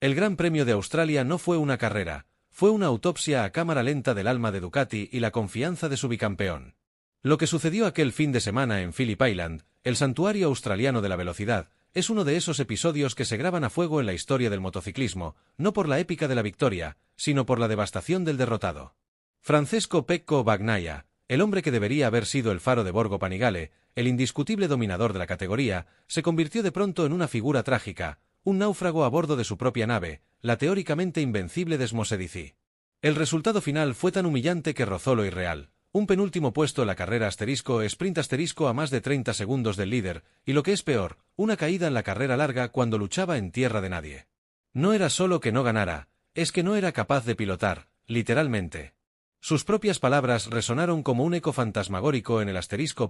El Gran Premio de Australia no fue una carrera, fue una autopsia a cámara lenta del alma de Ducati y la confianza de su bicampeón. Lo que sucedió aquel fin de semana en Phillip Island, el santuario australiano de la velocidad, es uno de esos episodios que se graban a fuego en la historia del motociclismo, no por la épica de la victoria, sino por la devastación del derrotado. Francesco Pecco Bagnaia, el hombre que debería haber sido el faro de Borgo Panigale, el indiscutible dominador de la categoría, se convirtió de pronto en una figura trágica, un náufrago a bordo de su propia nave, la teóricamente invencible Desmosedici. El resultado final fue tan humillante que rozó lo irreal. Un penúltimo puesto en la carrera sprint a más de 30 segundos del líder, y lo que es peor, una caída en la carrera larga cuando luchaba en tierra de nadie. No era solo que no ganara, es que no era capaz de pilotar, literalmente. Sus propias palabras resonaron como un eco fantasmagórico en el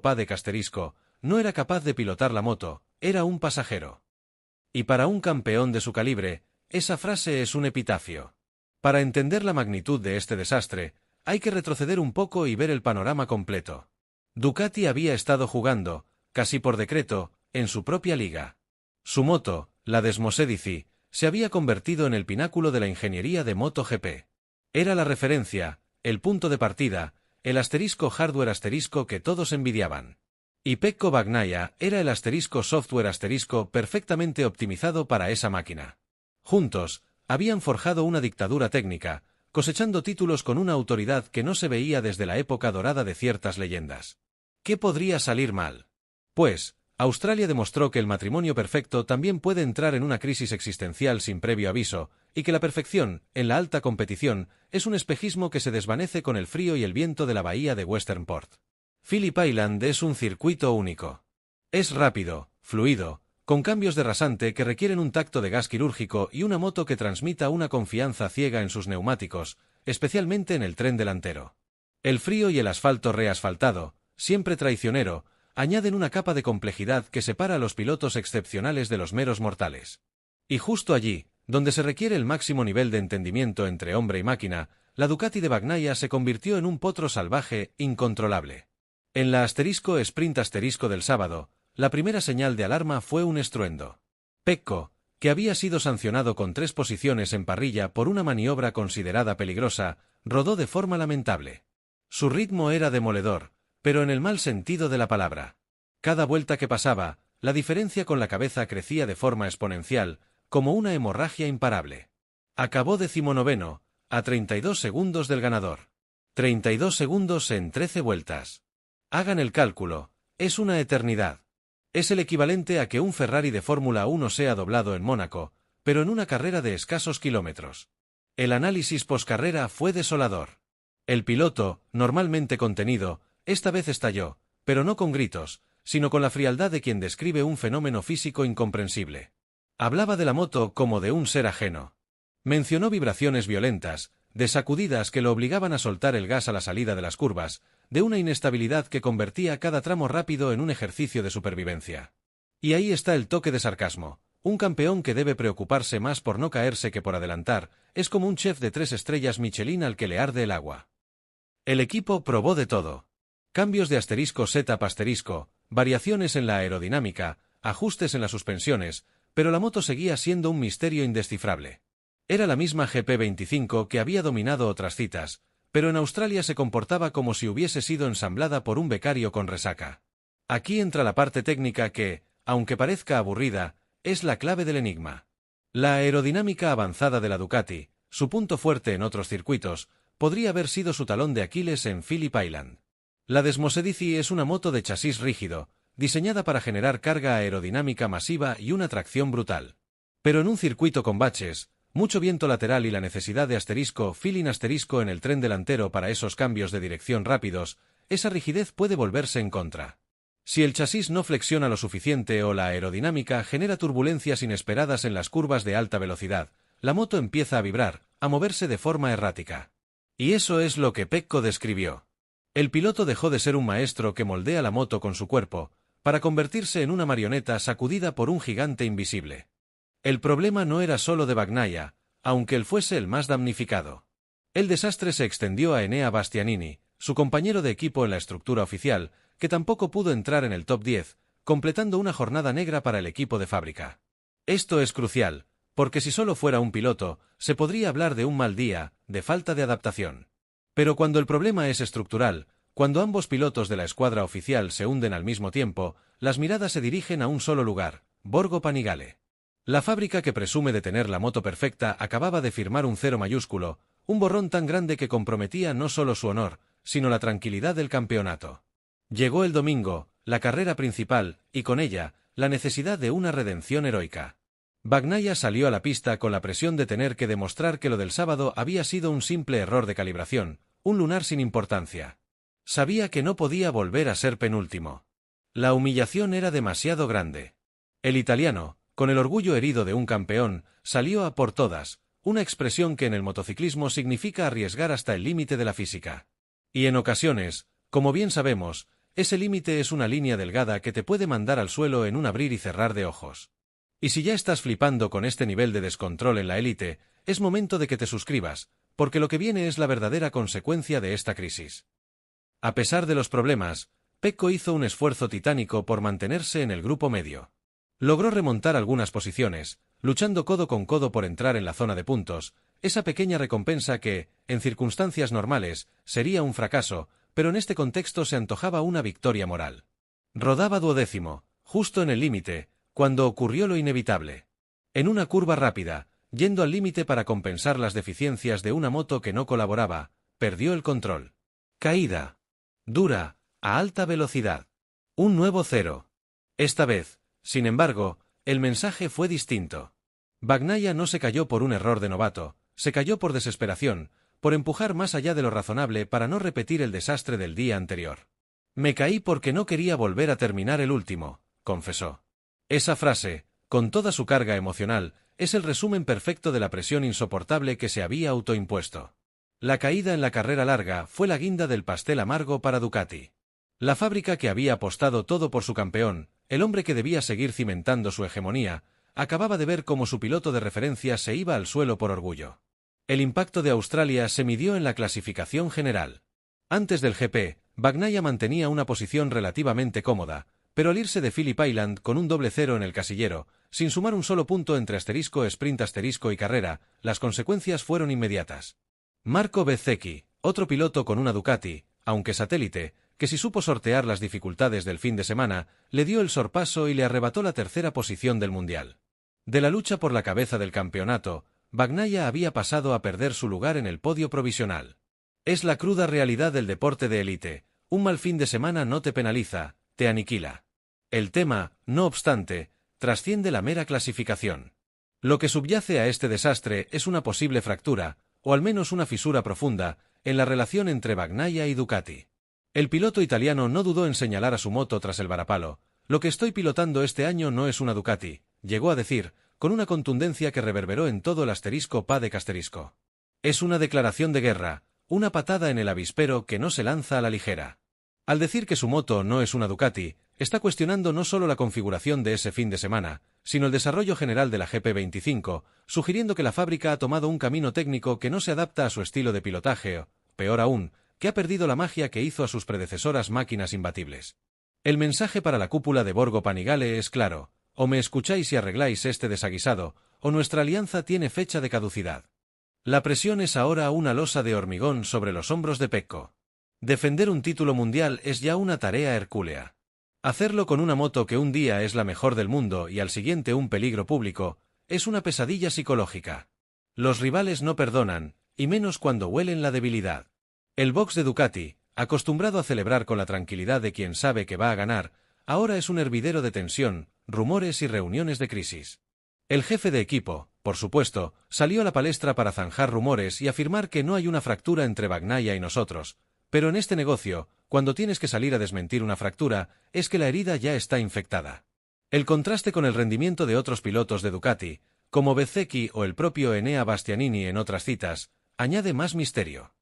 padec asterisco, no era capaz de pilotar la moto, era un pasajero. Y para un campeón de su calibre, esa frase es un epitafio. Para entender la magnitud de este desastre, hay que retroceder un poco y ver el panorama completo. Ducati había estado jugando, casi por decreto, en su propia liga. Su moto, la Desmosedici, se había convertido en el pináculo de la ingeniería de MotoGP. Era la referencia, el punto de partida, el hardware que todos envidiaban. Y Pecco Bagnaia era el software perfectamente optimizado para esa máquina. Juntos, habían forjado una dictadura técnica, cosechando títulos con una autoridad que no se veía desde la época dorada de ciertas leyendas. ¿Qué podría salir mal? Pues, Australia demostró que el matrimonio perfecto también puede entrar en una crisis existencial sin previo aviso, y que la perfección, en la alta competición, es un espejismo que se desvanece con el frío y el viento de la bahía de Westernport. Phillip Island es un circuito único. Es rápido, fluido, con cambios de rasante que requieren un tacto de gas quirúrgico y una moto que transmita una confianza ciega en sus neumáticos, especialmente en el tren delantero. El frío y el asfalto reasfaltado, siempre traicionero, añaden una capa de complejidad que separa a los pilotos excepcionales de los meros mortales. Y justo allí, donde se requiere el máximo nivel de entendimiento entre hombre y máquina, la Ducati de Bagnaia se convirtió en un potro salvaje, incontrolable. En la sprint del sábado, la primera señal de alarma fue un estruendo. Pecco, que había sido sancionado con 3 posiciones en parrilla por una maniobra considerada peligrosa, rodó de forma lamentable. Su ritmo era demoledor, pero en el mal sentido de la palabra. Cada vuelta que pasaba, la diferencia con la cabeza crecía de forma exponencial, como una hemorragia imparable. Acabó 19º, a 32 segundos del ganador. 32 segundos en 13 vueltas. Hagan el cálculo, es una eternidad. Es el equivalente a que un Ferrari de Fórmula 1 sea doblado en Mónaco, pero en una carrera de escasos kilómetros. El análisis poscarrera fue desolador. El piloto, normalmente contenido, esta vez estalló, pero no con gritos, sino con la frialdad de quien describe un fenómeno físico incomprensible. Hablaba de la moto como de un ser ajeno. Mencionó vibraciones violentas, de sacudidas que lo obligaban a soltar el gas a la salida de las curvas, de una inestabilidad que convertía cada tramo rápido en un ejercicio de supervivencia. Y ahí está el toque de sarcasmo. Un campeón que debe preocuparse más por no caerse que por adelantar, es como un chef de 3 estrellas Michelin al que le arde el agua. El equipo probó de todo. Cambios de setup variaciones en la aerodinámica, ajustes en las suspensiones, pero la moto seguía siendo un misterio indescifrable. Era la misma GP25 que había dominado otras citas, pero en Australia se comportaba como si hubiese sido ensamblada por un becario con resaca. Aquí entra la parte técnica que, aunque parezca aburrida, es la clave del enigma. La aerodinámica avanzada de la Ducati, su punto fuerte en otros circuitos, podría haber sido su talón de Aquiles en Phillip Island. La Desmosedici es una moto de chasis rígido, diseñada para generar carga aerodinámica masiva y una tracción brutal. Pero en un circuito con baches, mucho viento lateral y la necesidad de feeling en el tren delantero para esos cambios de dirección rápidos, esa rigidez puede volverse en contra. Si el chasis no flexiona lo suficiente o la aerodinámica genera turbulencias inesperadas en las curvas de alta velocidad, la moto empieza a vibrar, a moverse de forma errática. Y eso es lo que Pecco describió. El piloto dejó de ser un maestro que moldea la moto con su cuerpo, para convertirse en una marioneta sacudida por un gigante invisible. El problema no era solo de Bagnaia, aunque él fuese el más damnificado. El desastre se extendió a Enea Bastianini, su compañero de equipo en la estructura oficial, que tampoco pudo entrar en el top 10, completando una jornada negra para el equipo de fábrica. Esto es crucial, porque si solo fuera un piloto, se podría hablar de un mal día, de falta de adaptación. Pero cuando el problema es estructural, cuando ambos pilotos de la escuadra oficial se hunden al mismo tiempo, las miradas se dirigen a un solo lugar, Borgo Panigale. La fábrica que presume de tener la moto perfecta acababa de firmar un 0 mayúsculo, un borrón tan grande que comprometía no solo su honor, sino la tranquilidad del campeonato. Llegó el domingo, la carrera principal, y con ella, la necesidad de una redención heroica. Bagnaia salió a la pista con la presión de tener que demostrar que lo del sábado había sido un simple error de calibración, un lunar sin importancia. Sabía que no podía volver a ser penúltimo. La humillación era demasiado grande. El italiano, con el orgullo herido de un campeón, salió a por todas, una expresión que en el motociclismo significa arriesgar hasta el límite de la física. Y en ocasiones, como bien sabemos, ese límite es una línea delgada que te puede mandar al suelo en un abrir y cerrar de ojos. Y si ya estás flipando con este nivel de descontrol en la élite, es momento de que te suscribas, porque lo que viene es la verdadera consecuencia de esta crisis. A pesar de los problemas, Pecco hizo un esfuerzo titánico por mantenerse en el grupo medio. Logró remontar algunas posiciones, luchando codo con codo por entrar en la zona de puntos, esa pequeña recompensa que, en circunstancias normales, sería un fracaso, pero en este contexto se antojaba una victoria moral. Rodaba 12º, justo en el límite, cuando ocurrió lo inevitable. En una curva rápida, yendo al límite para compensar las deficiencias de una moto que no colaboraba, perdió el control. Caída. Dura, a alta velocidad. Un nuevo 0. Esta vez, sin embargo, el mensaje fue distinto. Bagnaia no se cayó por un error de novato, se cayó por desesperación, por empujar más allá de lo razonable para no repetir el desastre del día anterior. Me caí porque no quería volver a terminar el último, confesó. Esa frase, con toda su carga emocional, es el resumen perfecto de la presión insoportable que se había autoimpuesto. La caída en la carrera larga fue la guinda del pastel amargo para Ducati. La fábrica que había apostado todo por su campeón, el hombre que debía seguir cimentando su hegemonía, acababa de ver cómo su piloto de referencia se iba al suelo por orgullo. El impacto de Australia se midió en la clasificación general. Antes del GP, Bagnaia mantenía una posición relativamente cómoda, pero al irse de Phillip Island con un doble 0 en el casillero, sin sumar un solo punto entre asterisco, sprint asterisco y carrera, las consecuencias fueron inmediatas. Marco Bezzecchi, otro piloto con una Ducati, aunque satélite, que si supo sortear las dificultades del fin de semana, le dio el sorpaso y le arrebató la tercera posición del Mundial. De la lucha por la cabeza del campeonato, Bagnaia había pasado a perder su lugar en el podio provisional. Es la cruda realidad del deporte de élite, un mal fin de semana no te penaliza, te aniquila. El tema, no obstante, trasciende la mera clasificación. Lo que subyace a este desastre es una posible fractura, o al menos una fisura profunda, en la relación entre Bagnaia y Ducati. El piloto italiano no dudó en señalar a su moto tras el varapalo. Lo que estoy pilotando este año no es una Ducati, llegó a decir, con una contundencia que reverberó en todo el asterisco pa de casterisco. Es una declaración de guerra, una patada en el avispero que no se lanza a la ligera. Al decir que su moto no es una Ducati, está cuestionando no solo la configuración de ese fin de semana, sino el desarrollo general de la GP25, sugiriendo que la fábrica ha tomado un camino técnico que no se adapta a su estilo de pilotaje o, peor aún, que ha perdido la magia que hizo a sus predecesoras máquinas imbatibles. El mensaje para la cúpula de Borgo Panigale es claro: o me escucháis y arregláis este desaguisado, o nuestra alianza tiene fecha de caducidad. La presión es ahora una losa de hormigón sobre los hombros de Pecco. Defender un título mundial es ya una tarea hercúlea. Hacerlo con una moto que un día es la mejor del mundo y al siguiente un peligro público, es una pesadilla psicológica. Los rivales no perdonan, y menos cuando huelen la debilidad. El box de Ducati, acostumbrado a celebrar con la tranquilidad de quien sabe que va a ganar, ahora es un hervidero de tensión, rumores y reuniones de crisis. El jefe de equipo, por supuesto, salió a la palestra para zanjar rumores y afirmar que no hay una fractura entre Bagnaia y nosotros, pero en este negocio, cuando tienes que salir a desmentir una fractura, es que la herida ya está infectada. El contraste con el rendimiento de otros pilotos de Ducati, como Bezzecchi o el propio Enea Bastianini en otras citas, añade más misterio.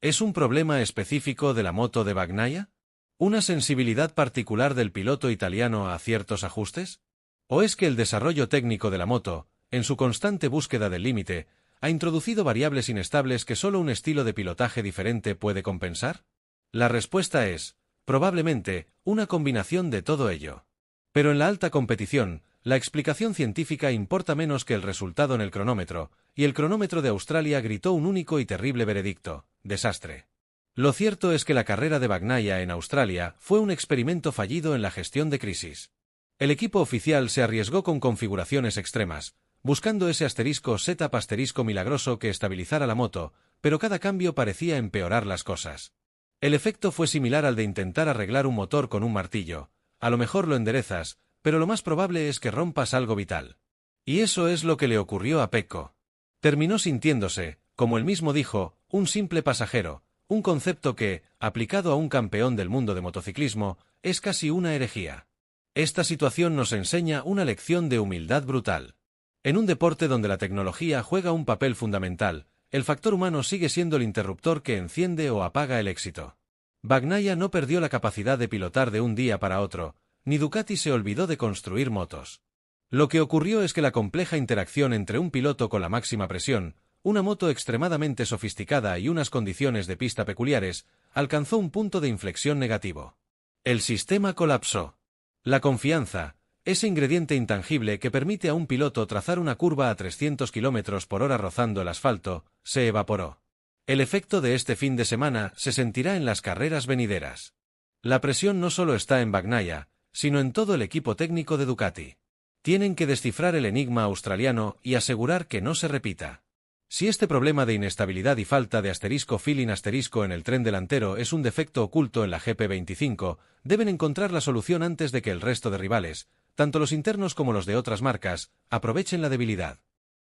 ¿Es un problema específico de la moto de Bagnaia? ¿Una sensibilidad particular del piloto italiano a ciertos ajustes? ¿O es que el desarrollo técnico de la moto, en su constante búsqueda del límite, ha introducido variables inestables que solo un estilo de pilotaje diferente puede compensar? La respuesta es, probablemente, una combinación de todo ello. Pero en la alta competición, La explicación científica importa menos que el resultado en el cronómetro, y el cronómetro de Australia gritó un único y terrible veredicto: desastre. Lo cierto es que la carrera de Bagnaia en Australia fue un experimento fallido en la gestión de crisis. El equipo oficial se arriesgó con configuraciones extremas, buscando ese setup milagroso que estabilizara la moto, pero cada cambio parecía empeorar las cosas. El efecto fue similar al de intentar arreglar un motor con un martillo. A lo mejor lo enderezas, pero lo más probable es que rompas algo vital. Y eso es lo que le ocurrió a Pecco. Terminó sintiéndose, como él mismo dijo, un simple pasajero, un concepto que, aplicado a un campeón del mundo de motociclismo, es casi una herejía. Esta situación nos enseña una lección de humildad brutal. En un deporte donde la tecnología juega un papel fundamental, el factor humano sigue siendo el interruptor que enciende o apaga el éxito. Bagnaia no perdió la capacidad de pilotar de un día para otro, ni Ducati se olvidó de construir motos. Lo que ocurrió es que la compleja interacción entre un piloto con la máxima presión, una moto extremadamente sofisticada y unas condiciones de pista peculiares, alcanzó un punto de inflexión negativo. El sistema colapsó. La confianza, ese ingrediente intangible que permite a un piloto trazar una curva a 300 km por hora rozando el asfalto, se evaporó. El efecto de este fin de semana se sentirá en las carreras venideras. La presión no solo está en Bagnaia, sino en todo el equipo técnico de Ducati. Tienen que descifrar el enigma australiano y asegurar que no se repita. Si este problema de inestabilidad y falta de feeling en el tren delantero es un defecto oculto en la GP25, deben encontrar la solución antes de que el resto de rivales, tanto los internos como los de otras marcas, aprovechen la debilidad.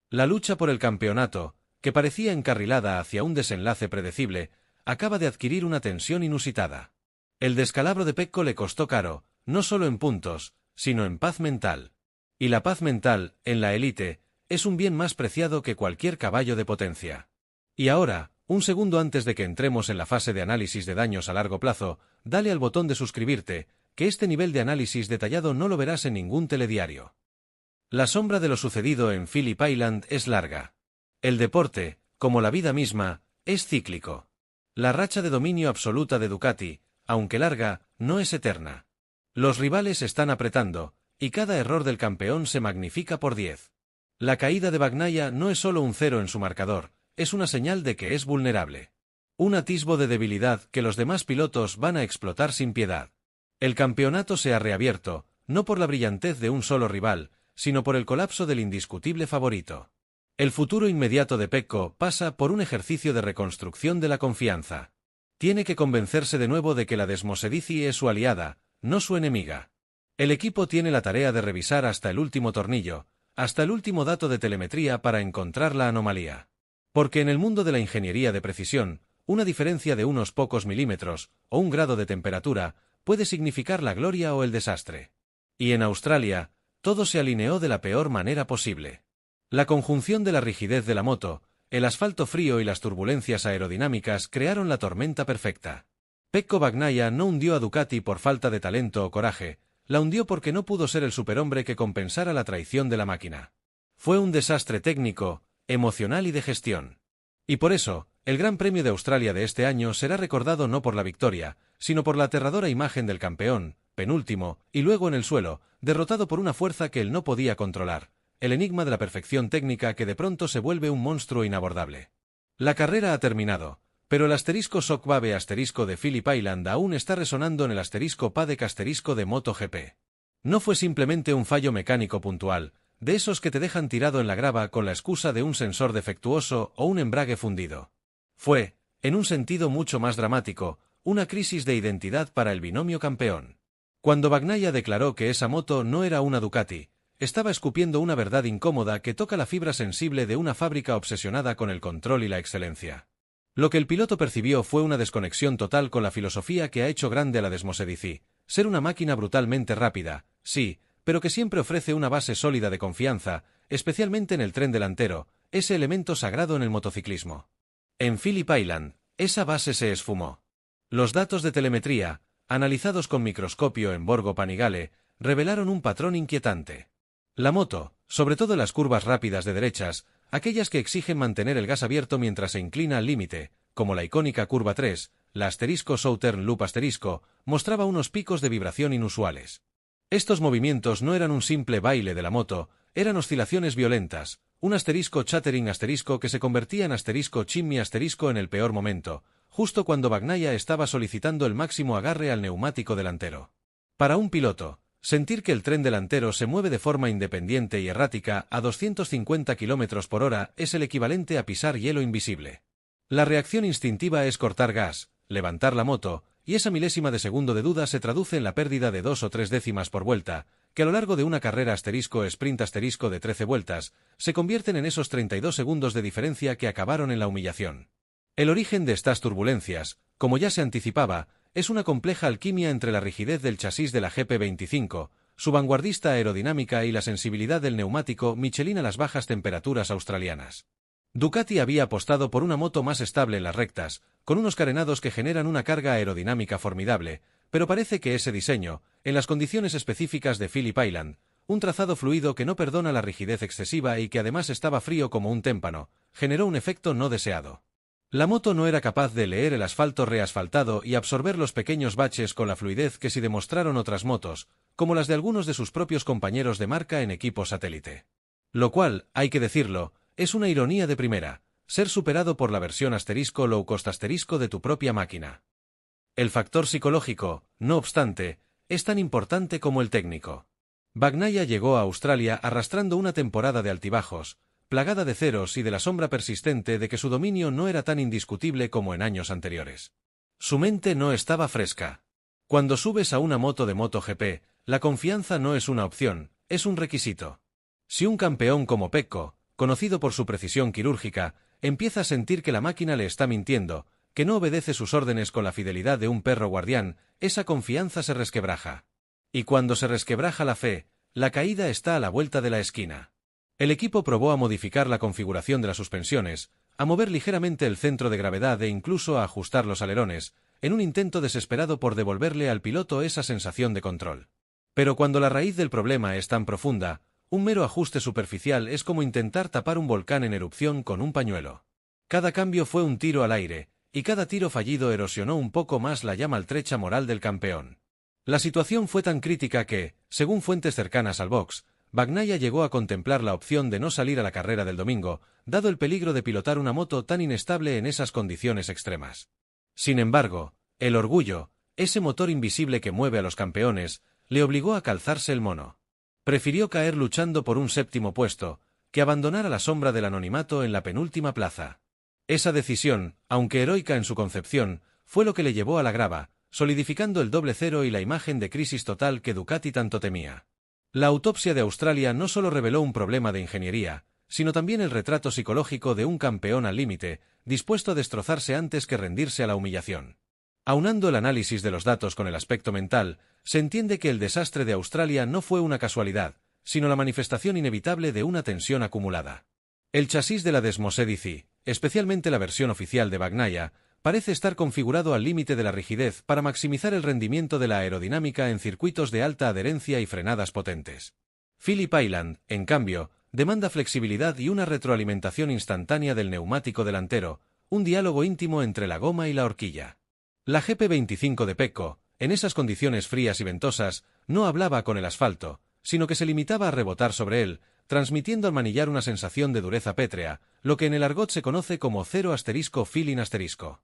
La lucha por el campeonato, que parecía encarrilada hacia un desenlace predecible, acaba de adquirir una tensión inusitada. El descalabro de Pecco le costó caro, no solo en puntos, sino en paz mental. Y la paz mental, en la élite, es un bien más preciado que cualquier caballo de potencia. Y ahora, un segundo antes de que entremos en la fase de análisis de daños a largo plazo, dale al botón de suscribirte, que este nivel de análisis detallado no lo verás en ningún telediario. La sombra de lo sucedido en Phillip Island es larga. El deporte, como la vida misma, es cíclico. La racha de dominio absoluta de Ducati, aunque larga, no es eterna. Los rivales están apretando, y cada error del campeón se magnifica por 10. La caída de Bagnaia no es solo un 0 en su marcador, es una señal de que es vulnerable. Un atisbo de debilidad que los demás pilotos van a explotar sin piedad. El campeonato se ha reabierto, no por la brillantez de un solo rival, sino por el colapso del indiscutible favorito. El futuro inmediato de Pecco pasa por un ejercicio de reconstrucción de la confianza. Tiene que convencerse de nuevo de que la Desmosedici es su aliada, no su enemiga. El equipo tiene la tarea de revisar hasta el último tornillo, hasta el último dato de telemetría para encontrar la anomalía. Porque en el mundo de la ingeniería de precisión, una diferencia de unos pocos milímetros, o un grado de temperatura, puede significar la gloria o el desastre. Y en Australia, todo se alineó de la peor manera posible. La conjunción de la rigidez de la moto, el asfalto frío y las turbulencias aerodinámicas crearon la tormenta perfecta. Pecco Bagnaia no hundió a Ducati por falta de talento o coraje, la hundió porque no pudo ser el superhombre que compensara la traición de la máquina. Fue un desastre técnico, emocional y de gestión. Y por eso, el Gran Premio de Australia de este año será recordado no por la victoria, sino por la aterradora imagen del campeón, penúltimo, y luego en el suelo, derrotado por una fuerza que él no podía controlar, el enigma de la perfección técnica que de pronto se vuelve un monstruo inabordable. La carrera ha terminado, pero el *Shockwave* de Phillip Island aún está resonando en el *Paddock* de MotoGP. No fue simplemente un fallo mecánico puntual, de esos que te dejan tirado en la grava con la excusa de un sensor defectuoso o un embrague fundido. Fue, en un sentido mucho más dramático, una crisis de identidad para el binomio campeón. Cuando Bagnaia declaró que esa moto no era una Ducati, estaba escupiendo una verdad incómoda que toca la fibra sensible de una fábrica obsesionada con el control y la excelencia. Lo que el piloto percibió fue una desconexión total con la filosofía que ha hecho grande a la Desmosedici, ser una máquina brutalmente rápida, sí, pero que siempre ofrece una base sólida de confianza, especialmente en el tren delantero, ese elemento sagrado en el motociclismo. En Phillip Island, esa base se esfumó. Los datos de telemetría, analizados con microscopio en Borgo Panigale, revelaron un patrón inquietante. La moto, sobre todo en las curvas rápidas de derechas, aquellas que exigen mantener el gas abierto mientras se inclina al límite, como la icónica curva 3, la *Southern Loop *, mostraba unos picos de vibración inusuales. Estos movimientos no eran un simple baile de la moto, eran oscilaciones violentas, un asterisco chattering asterisco que se convertía en asterisco chimney asterisco en el peor momento, justo cuando Bagnaia estaba solicitando el máximo agarre al neumático delantero. Para un piloto, sentir que el tren delantero se mueve de forma independiente y errática a 250 km por hora es el equivalente a pisar hielo invisible. La reacción instintiva es cortar gas, levantar la moto, y esa milésima de segundo de duda se traduce en la pérdida de 2 o 3 décimas por vuelta, que a lo largo de una carrera asterisco sprint asterisco de 13 vueltas, se convierten en esos 32 segundos de diferencia que acabaron en la humillación. El origen de estas turbulencias, como ya se anticipaba, es una compleja alquimia entre la rigidez del chasis de la GP25, su vanguardista aerodinámica y la sensibilidad del neumático Michelin a las bajas temperaturas australianas. Ducati había apostado por una moto más estable en las rectas, con unos carenados que generan una carga aerodinámica formidable, pero parece que ese diseño, en las condiciones específicas de Phillip Island, un trazado fluido que no perdona la rigidez excesiva y que además estaba frío como un témpano, generó un efecto no deseado. La moto no era capaz de leer el asfalto reasfaltado y absorber los pequeños baches con la fluidez que sí demostraron otras motos, como las de algunos de sus propios compañeros de marca en equipo satélite. Lo cual, hay que decirlo, es una ironía de primera, ser superado por la versión asterisco low cost asterisco de tu propia máquina. El factor psicológico, no obstante, es tan importante como el técnico. Bagnaia llegó a Australia arrastrando una temporada de altibajos, plagada de ceros y de la sombra persistente de que su dominio no era tan indiscutible como en años anteriores. Su mente no estaba fresca. Cuando subes a una moto de MotoGP, la confianza no es una opción, es un requisito. Si un campeón como Pecco, conocido por su precisión quirúrgica, empieza a sentir que la máquina le está mintiendo, que no obedece sus órdenes con la fidelidad de un perro guardián, esa confianza se resquebraja. Y cuando se resquebraja la fe, la caída está a la vuelta de la esquina. El equipo probó a modificar la configuración de las suspensiones, a mover ligeramente el centro de gravedad e incluso a ajustar los alerones, en un intento desesperado por devolverle al piloto esa sensación de control. Pero cuando la raíz del problema es tan profunda, un mero ajuste superficial es como intentar tapar un volcán en erupción con un pañuelo. Cada cambio fue un tiro al aire, y cada tiro fallido erosionó un poco más la ya maltrecha moral del campeón. La situación fue tan crítica que, según fuentes cercanas al box, Bagnaia llegó a contemplar la opción de no salir a la carrera del domingo, dado el peligro de pilotar una moto tan inestable en esas condiciones extremas. Sin embargo, el orgullo, ese motor invisible que mueve a los campeones, le obligó a calzarse el mono. Prefirió caer luchando por un séptimo puesto, que abandonar a la sombra del anonimato en la penúltima plaza. Esa decisión, aunque heroica en su concepción, fue lo que le llevó a la grava, solidificando el doble cero y la imagen de crisis total que Ducati tanto temía. La autopsia de Australia no solo reveló un problema de ingeniería, sino también el retrato psicológico de un campeón al límite, dispuesto a destrozarse antes que rendirse a la humillación. Aunando el análisis de los datos con el aspecto mental, se entiende que el desastre de Australia no fue una casualidad, sino la manifestación inevitable de una tensión acumulada. El chasis de la Desmosed IC, especialmente la versión oficial de Bagnaia, parece estar configurado al límite de la rigidez para maximizar el rendimiento de la aerodinámica en circuitos de alta adherencia y frenadas potentes. Phillip Island, en cambio, demanda flexibilidad y una retroalimentación instantánea del neumático delantero, un diálogo íntimo entre la goma y la horquilla. La GP25 de Pecco, en esas condiciones frías y ventosas, no hablaba con el asfalto, sino que se limitaba a rebotar sobre él, transmitiendo al manillar una sensación de dureza pétrea, lo que en el argot se conoce como cero asterisco feeling asterisco.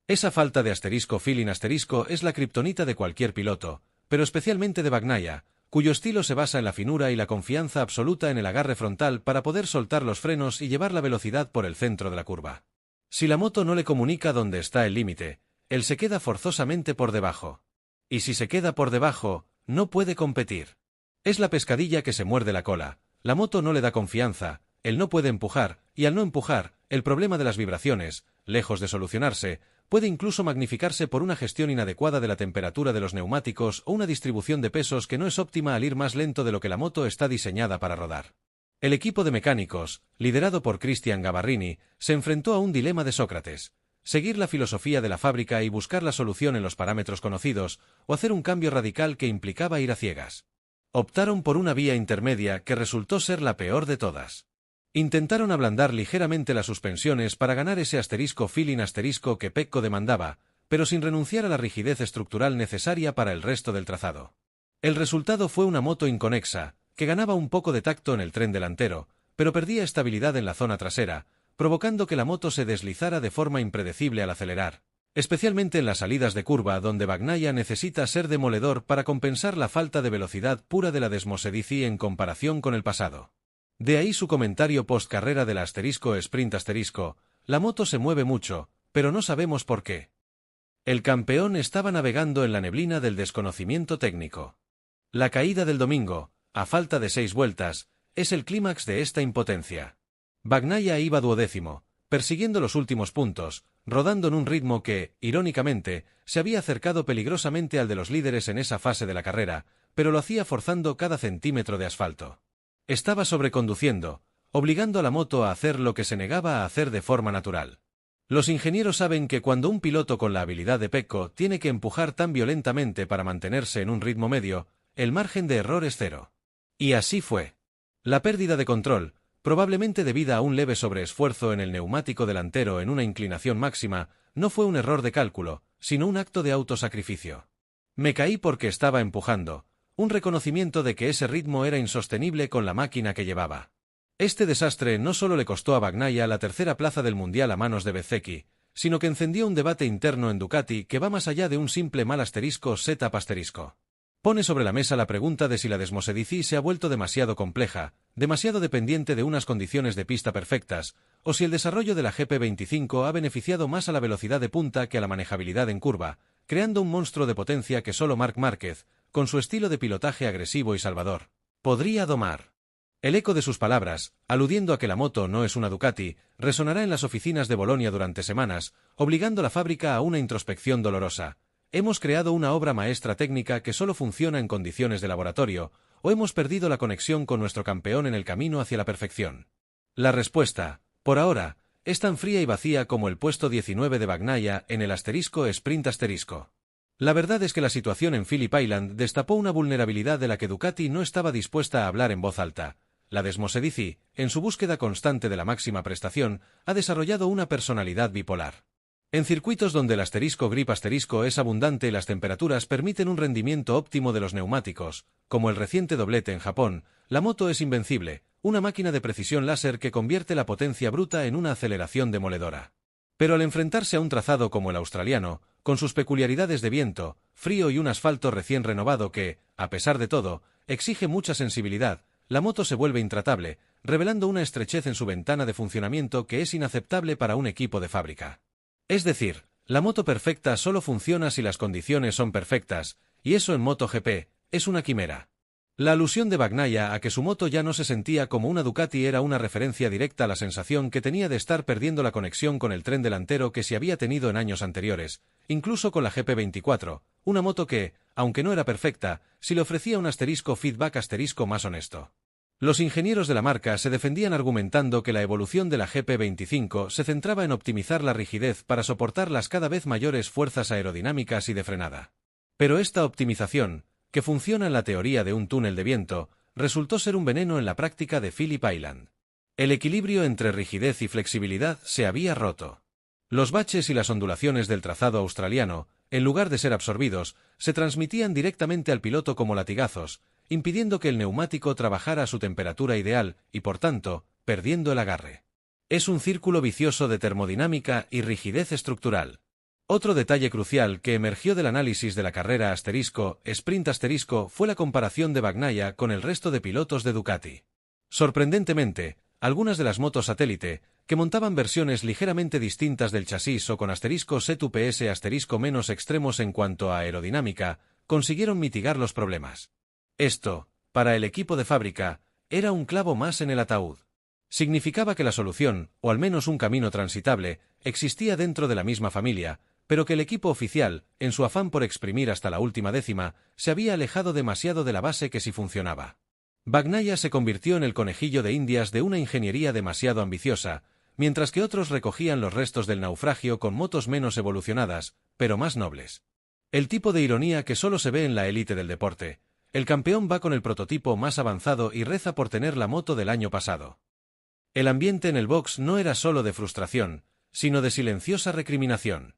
Esa falta de asterisco feeling asterisco es la kriptonita de cualquier piloto, pero especialmente de Bagnaia, cuyo estilo se basa en la finura y la confianza absoluta en el agarre frontal para poder soltar los frenos y llevar la velocidad por el centro de la curva. Si la moto no le comunica dónde está el límite, él se queda forzosamente por debajo. Y si se queda por debajo, no puede competir. Es la pescadilla que se muerde la cola. La moto no le da confianza, él no puede empujar, y al no empujar, el problema de las vibraciones, lejos de solucionarse, puede incluso magnificarse por una gestión inadecuada de la temperatura de los neumáticos o una distribución de pesos que no es óptima al ir más lento de lo que la moto está diseñada para rodar. El equipo de mecánicos, liderado por Cristian Gabarrini, se enfrentó a un dilema de Sócrates: seguir la filosofía de la fábrica y buscar la solución en los parámetros conocidos, o hacer un cambio radical que implicaba ir a ciegas. Optaron por una vía intermedia que resultó ser la peor de todas. Intentaron ablandar ligeramente las suspensiones para ganar ese asterisco feeling asterisco que Pecco demandaba, pero sin renunciar a la rigidez estructural necesaria para el resto del trazado. El resultado fue una moto inconexa, que ganaba un poco de tacto en el tren delantero, pero perdía estabilidad en la zona trasera, provocando que la moto se deslizara de forma impredecible al acelerar, especialmente en las salidas de curva donde Bagnaia necesita ser demoledor para compensar la falta de velocidad pura de la Desmosedici en comparación con el pasado. De ahí su comentario post-carrera del *sprint*: la moto se mueve mucho, pero no sabemos por qué. El campeón estaba navegando en la neblina del desconocimiento técnico. La caída del domingo, a falta de 6 vueltas, es el clímax de esta impotencia. Bagnaia iba 12º, persiguiendo los últimos puntos, rodando en un ritmo que, irónicamente, se había acercado peligrosamente al de los líderes en esa fase de la carrera, pero lo hacía forzando cada centímetro de asfalto. Estaba sobreconduciendo, obligando a la moto a hacer lo que se negaba a hacer de forma natural. Los ingenieros saben que cuando un piloto con la habilidad de Pecco tiene que empujar tan violentamente para mantenerse en un ritmo medio, el margen de error es cero. Y así fue. La pérdida de control, probablemente debida a un leve sobreesfuerzo en el neumático delantero en una inclinación máxima, no fue un error de cálculo, sino un acto de autosacrificio. Me caí porque estaba empujando, un reconocimiento de que ese ritmo era insostenible con la máquina que llevaba. Este desastre no solo le costó a Bagnaia la tercera plaza del Mundial a manos de Bezzecchi, sino que encendió un debate interno en Ducati que va más allá de un simple mal *setup*. Pone sobre la mesa la pregunta de si la Desmosedici se ha vuelto demasiado compleja, demasiado dependiente de unas condiciones de pista perfectas, o si el desarrollo de la GP25 ha beneficiado más a la velocidad de punta que a la manejabilidad en curva, creando un monstruo de potencia que solo Marc Márquez, con su estilo de pilotaje agresivo y salvador, podría domar. El eco de sus palabras, aludiendo a que la moto no es una Ducati, resonará en las oficinas de Bolonia durante semanas, obligando a la fábrica a una introspección dolorosa. ¿Hemos creado una obra maestra técnica que solo funciona en condiciones de laboratorio, o hemos perdido la conexión con nuestro campeón en el camino hacia la perfección? La respuesta, por ahora, es tan fría y vacía como el puesto 19 de Bagnaia en el *sprint*. La verdad es que la situación en Phillip Island destapó una vulnerabilidad de la que Ducati no estaba dispuesta a hablar en voz alta. La Desmosedici, en su búsqueda constante de la máxima prestación, ha desarrollado una personalidad bipolar. En circuitos donde el *grip* es abundante y las temperaturas permiten un rendimiento óptimo de los neumáticos, como el reciente doblete en Japón, la moto es invencible, una máquina de precisión láser que convierte la potencia bruta en una aceleración demoledora. Pero al enfrentarse a un trazado como el australiano, con sus peculiaridades de viento, frío y un asfalto recién renovado que, a pesar de todo, exige mucha sensibilidad, la moto se vuelve intratable, revelando una estrechez en su ventana de funcionamiento que es inaceptable para un equipo de fábrica. Es decir, la moto perfecta solo funciona si las condiciones son perfectas, y eso en MotoGP es una quimera. La alusión de Bagnaia a que su moto ya no se sentía como una Ducati era una referencia directa a la sensación que tenía de estar perdiendo la conexión con el tren delantero que se había tenido en años anteriores, incluso con la GP24, una moto que, aunque no era perfecta, sí le ofrecía un *feedback* más honesto. Los ingenieros de la marca se defendían argumentando que la evolución de la GP25 se centraba en optimizar la rigidez para soportar las cada vez mayores fuerzas aerodinámicas y de frenada. Pero esta optimización, que funciona en la teoría de un túnel de viento, resultó ser un veneno en la práctica de Phillip Island. El equilibrio entre rigidez y flexibilidad se había roto. Los baches y las ondulaciones del trazado australiano, en lugar de ser absorbidos, se transmitían directamente al piloto como latigazos, impidiendo que el neumático trabajara a su temperatura ideal y, por tanto, perdiendo el agarre. Es un círculo vicioso de termodinámica y rigidez estructural. Otro detalle crucial que emergió del análisis de la carrera *sprint* fue la comparación de Bagnaia con el resto de pilotos de Ducati. Sorprendentemente, algunas de las motos satélite, que montaban versiones ligeramente distintas del chasis o con *setups* menos extremos en cuanto a aerodinámica, consiguieron mitigar los problemas. Esto, para el equipo de fábrica, era un clavo más en el ataúd. Significaba que la solución, o al menos un camino transitable, existía dentro de la misma familia, pero que el equipo oficial, en su afán por exprimir hasta la última décima, se había alejado demasiado de la base que sí funcionaba. Bagnaia se convirtió en el conejillo de Indias de una ingeniería demasiado ambiciosa, mientras que otros recogían los restos del naufragio con motos menos evolucionadas, pero más nobles. El tipo de ironía que solo se ve en la élite del deporte. El campeón va con el prototipo más avanzado y reza por tener la moto del año pasado. El ambiente en el box no era solo de frustración, sino de silenciosa recriminación.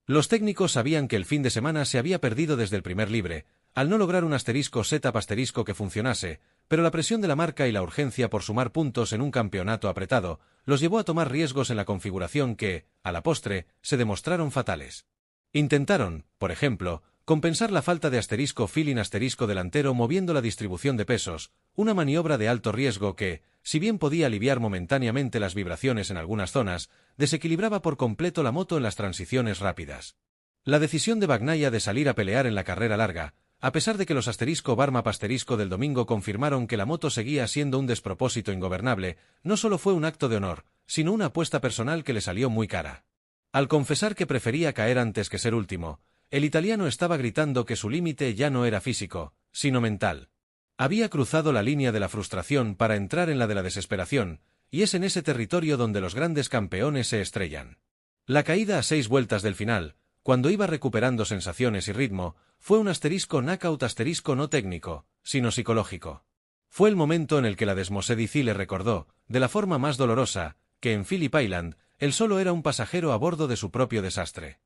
Los técnicos sabían que el fin de semana se había perdido desde el primer libre, al no lograr un setup que funcionase, pero la presión de la marca y la urgencia por sumar puntos en un campeonato apretado los llevó a tomar riesgos en la configuración que, a la postre, se demostraron fatales. Intentaron, por ejemplo, compensar la falta de feeling delantero moviendo la distribución de pesos, una maniobra de alto riesgo que, si bien podía aliviar momentáneamente las vibraciones en algunas zonas, desequilibraba por completo la moto en las transiciones rápidas. La decisión de Bagnaia de salir a pelear en la carrera larga, a pesar de que los Barma del domingo confirmaron que la moto seguía siendo un despropósito ingobernable, no solo fue un acto de honor, sino una apuesta personal que le salió muy cara. Al confesar que prefería caer antes que ser último, el italiano estaba gritando que su límite ya no era físico, sino mental. Había cruzado la línea de la frustración para entrar en la de la desesperación, y es en ese territorio donde los grandes campeones se estrellan. La caída a 6 vueltas del final, cuando iba recuperando sensaciones y ritmo, fue un knockout no técnico, sino psicológico. Fue el momento en el que la Desmosedici le recordó, de la forma más dolorosa, que en Phillip Island, él solo era un pasajero a bordo de su propio desastre.